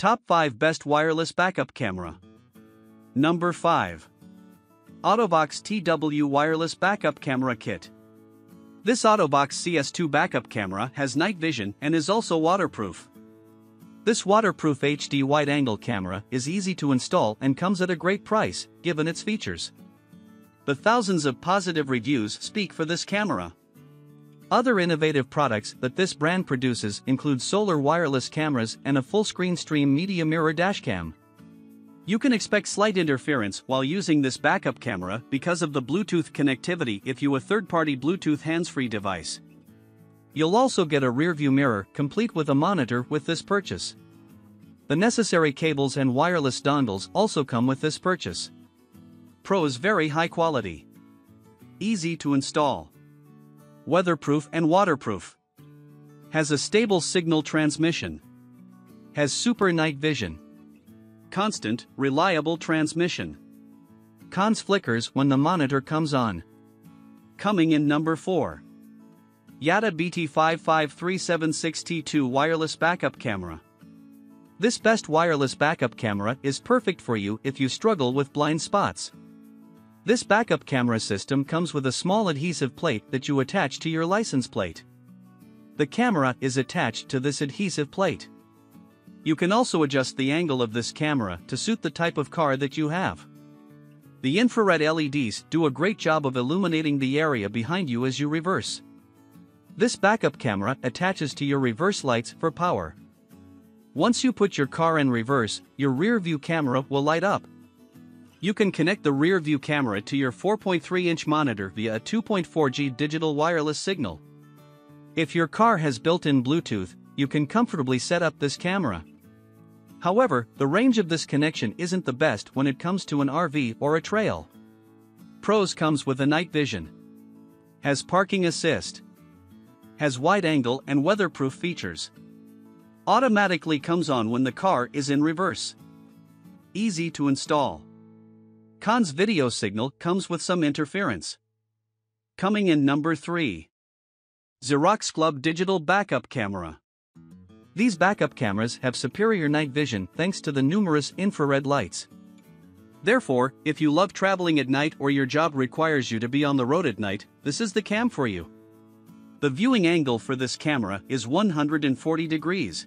Top 5 Best Wireless Backup Camera. Number 5. AUTO-VOX TW Wireless Backup Camera Kit. This AUTO-VOX CS2 backup camera has night vision and is also waterproof. This waterproof HD wide-angle camera is easy to install and comes at a great price, given its features. The thousands of positive reviews speak for this camera. Other innovative products that this brand produces include solar wireless cameras and a full-screen stream media mirror dashcam. You can expect slight interference while using this backup camera because of the Bluetooth connectivity if you have a third-party Bluetooth hands-free device. You'll also get a rear-view mirror complete with a monitor with this purchase. The necessary cables and wireless dongles also come with this purchase. Pros: very high quality. Easy to install. Weatherproof and waterproof. Has a stable signal transmission. Has super night vision. Constant, reliable transmission. Cons: flickers when the monitor comes on. Coming in number 4. Yata BT55376T2 Wireless Backup Camera. This best wireless backup camera is perfect for you if you struggle with blind spots. This backup camera system comes with a small adhesive plate that you attach to your license plate. The camera is attached to this adhesive plate. You can also adjust the angle of this camera to suit the type of car that you have. The infrared LEDs do a great job of illuminating the area behind you as you reverse. This backup camera attaches to your reverse lights for power. Once you put your car in reverse, your rear view camera will light up. You can connect the rear view camera to your 4.3-inch monitor via a 2.4G digital wireless signal. If your car has built-in Bluetooth, you can comfortably set up this camera. However, the range of this connection isn't the best when it comes to an RV or a trail. Pros: comes with a night vision. Has parking assist. Has wide-angle and weatherproof features. Automatically comes on when the car is in reverse. Easy to install. Cons: video signal comes with some interference. Coming in number 3. ZEROXCLUB Digital Backup Camera. These backup cameras have superior night vision thanks to the numerous infrared lights. Therefore, if you love traveling at night or your job requires you to be on the road at night, this is the cam for you. The viewing angle for this camera is 140 degrees.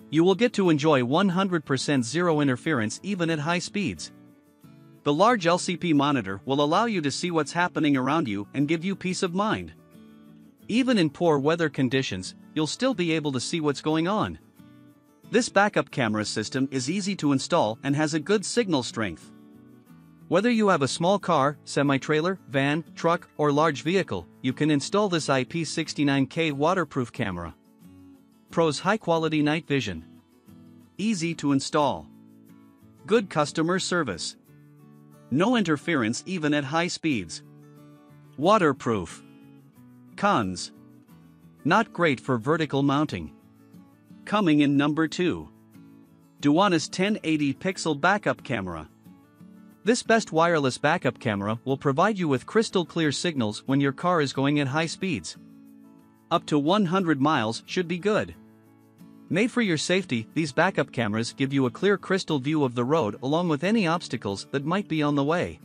You will get to enjoy 100% zero interference even at high speeds. The large LCP monitor will allow you to see what's happening around you and give you peace of mind. Even in poor weather conditions, you'll still be able to see what's going on. This backup camera system is easy to install and has a good signal strength. Whether you have a small car, semi-trailer, van, truck, or large vehicle, you can install this IP69K waterproof camera. Pros: high-quality night vision. Easy to install. Good customer service. No interference even at high speeds. Waterproof. Cons: not great for vertical mounting. Coming in number 2. DoHonest 1080 Pixel Backup Camera. This best wireless backup camera will provide you with crystal clear signals when your car is going at high speeds. Up to 100 miles should be good. Made for your safety, these backup cameras give you a clear crystal view of the road along with any obstacles that might be on the way.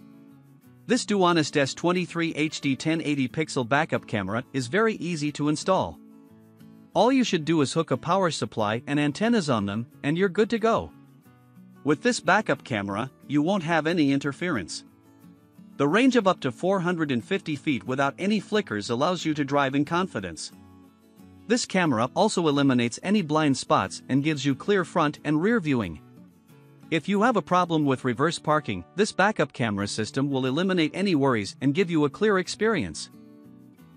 This DoHonest S23 HD 1080 pixel backup camera is very easy to install. All you should do is hook a power supply and antennas on them, and you're good to go. With this backup camera, you won't have any interference. The range of up to 450 feet without any flickers allows you to drive in confidence. This camera also eliminates any blind spots and gives you clear front and rear viewing. If you have a problem with reverse parking, this backup camera system will eliminate any worries and give you a clear experience.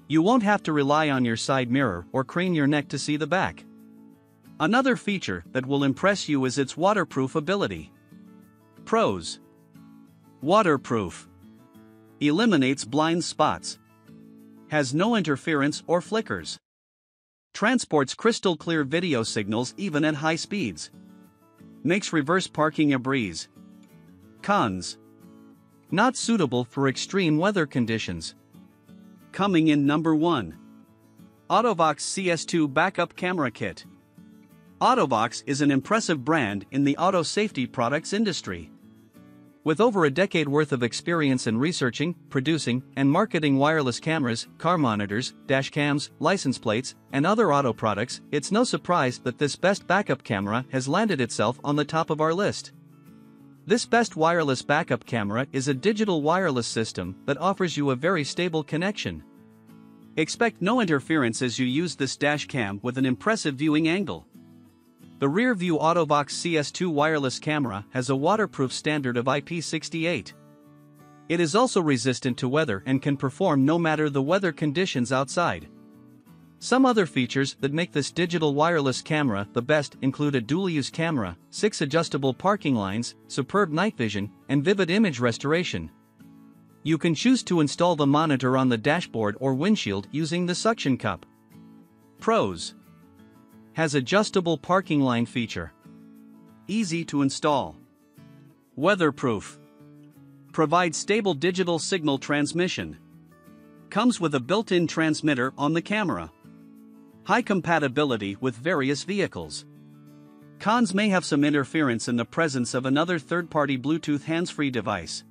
You won't have to rely on your side mirror or crane your neck to see the back. Another feature that will impress you is its waterproof ability. Pros: waterproof. Eliminates blind spots. Has no interference or flickers. Transports crystal clear video signals even at high speeds. Makes reverse parking a breeze. Cons: not suitable for extreme weather conditions. Coming in number 1. AUTO-VOX CS2 Backup Camera Kit. AUTO-VOX is an impressive brand in the auto safety products industry. With over a decade worth of experience in researching, producing, and marketing wireless cameras, car monitors, dash cams, license plates, and other auto products, it's no surprise that this best backup camera has landed itself on the top of our list. This best wireless backup camera is a digital wireless system that offers you a very stable connection. Expect no interference as you use this dash cam with an impressive viewing angle. The rear-view AUTO-VOX CS2 wireless camera has a waterproof standard of IP68. It is also resistant to weather and can perform no matter the weather conditions outside. Some other features that make this digital wireless camera the best include a dual-use camera, 6 adjustable parking lines, superb night vision, and vivid image restoration. You can choose to install the monitor on the dashboard or windshield using the suction cup. Pros: has adjustable parking line feature. Easy to install. Weatherproof. Provides stable digital signal transmission. Comes with a built-in transmitter on the camera. High compatibility with various vehicles. Cons: may have some interference in the presence of another third-party Bluetooth hands-free device.